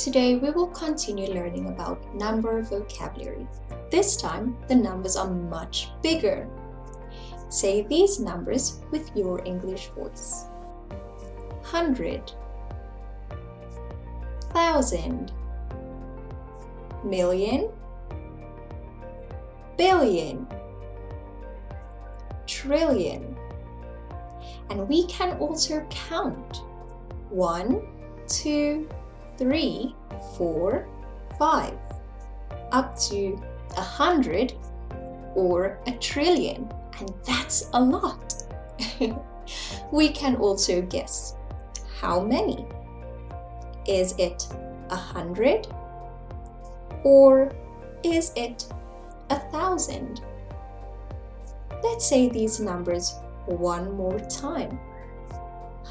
Today we will continue learning about number vocabulary. This time the numbers are much bigger. Say these numbers with your English voice. 100, 1,000, million, billion, trillion. And we can also count 1, 2, 3, 4, 5, up to 100 or a trillion, and that's a lot. We can also guess how many. Is it 100 or is it 1,000? Let's say these numbers one more time.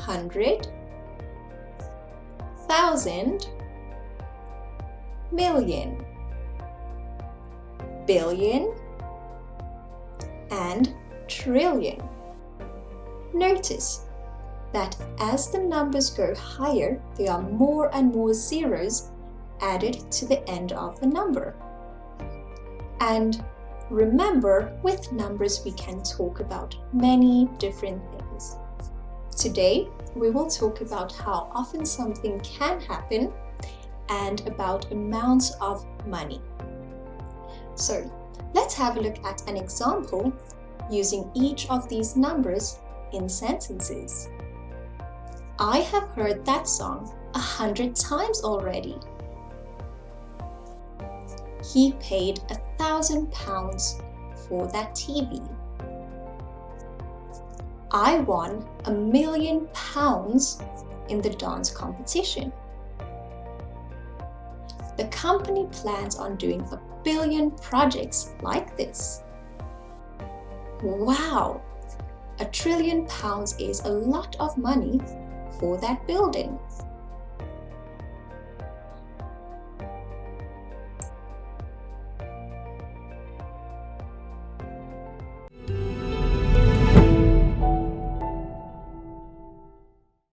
100, 1,000, million, billion, and trillion. Notice that as the numbers go higher, there are more and more zeros added to the end of the number. And remember, with numbers we can talk about many different things. Today, we will talk about how often something can happen and about amounts of money. So, let's have a look at an example using each of these numbers in sentences. I have heard that song 100 times already. He paid £1,000 for that TV. I won £1 million in the dance competition. The company plans on doing 1 billion projects like this. Wow! £1 trillion is a lot of money for that building.